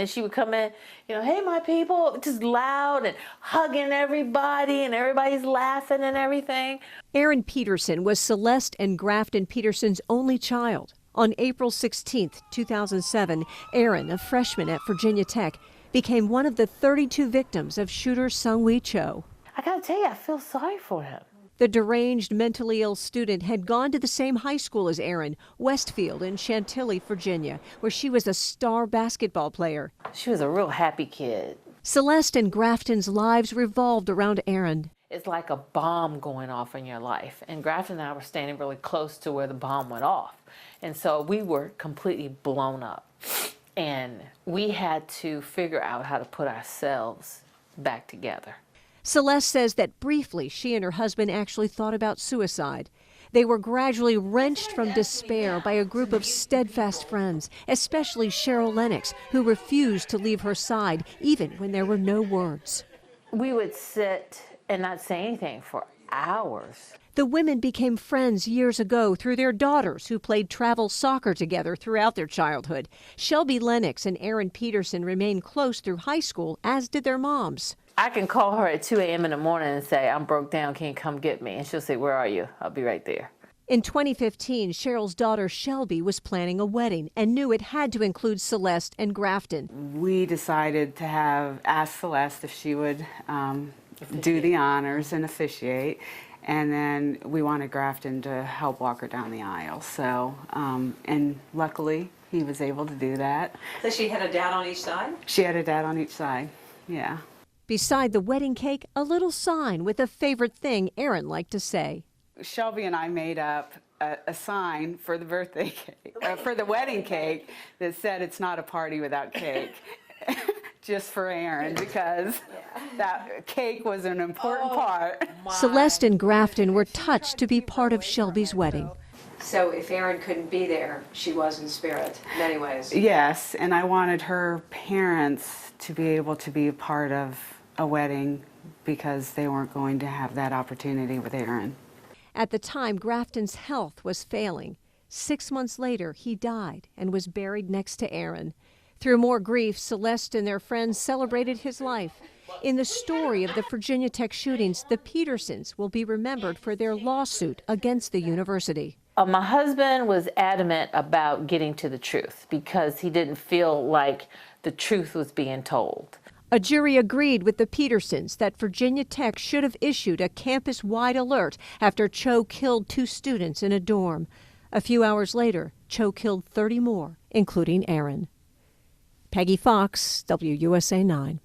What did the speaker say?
then she would come in, hey, my people, just loud and hugging everybody, and everybody's laughing and everything. Erin Peterson was Celeste and Grafton Peterson's only child. On April 16, 2007, Erin, a freshman at Virginia Tech, became one of the 32 victims of shooter Sung-Wee Cho. I gotta tell you, I feel sorry for him. The deranged, mentally ill student had gone to the same high school as Erin, Westfield in Chantilly, Virginia, where she was a star basketball player. She was a real happy kid. Celeste and Grafton's lives revolved around Erin. It's like a bomb going off in your life. And Grafton and I were standing really close to where the bomb went off. And so we were completely blown up. And we had to figure out how to put ourselves back together. Celeste says that briefly she and her husband actually thought about suicide. They were gradually wrenched from despair by a group of steadfast friends, especially Cheryl Lennox, who refused to leave her side even when there were no words. We would sit and not say anything for hours. The women became friends years ago through their daughters, who played travel soccer together throughout their childhood. Shelby Lennox and Erin Peterson remained close through high school, as did their moms. I can call her at 2 a.m. in the morning and say, I'm broke down, can you come get me? And she'll say, where are you? I'll be right there. In 2015, Cheryl's daughter Shelby was planning a wedding and knew it had to include Celeste and Grafton. We decided to ask Celeste if she would do the honors and officiate. And then we wanted Grafton to help walk her down the aisle. So, and luckily he was able to do that. So she had a dad on each side? She had a dad on each side, yeah. Beside the wedding cake, a little sign with a favorite thing Erin liked to say. Shelby and I made up a sign for the birthday cake, for the wedding cake, that said it's not a party without cake. Just for Erin, because that cake was an important part. Celeste and Grafton were touched to be part of Shelby's wedding. So if Erin couldn't be there, she was in spirit in many ways. Yes, and I wanted her parents to be able to be a part of a wedding because they weren't going to have that opportunity with Erin. At the time, Grafton's health was failing. 6 months later, he died and was buried next to Erin. Through more grief, Celeste and their friends celebrated his life. In the story of the Virginia Tech shootings, the Petersons will be remembered for their lawsuit against the university. My husband was adamant about getting to the truth because he didn't feel like the truth was being told. A jury agreed with the Petersons that Virginia Tech should have issued a campus-wide alert after Cho killed 2 students in a dorm. A few hours later, Cho killed 30 more, including Erin. Peggy Fox, WUSA 9.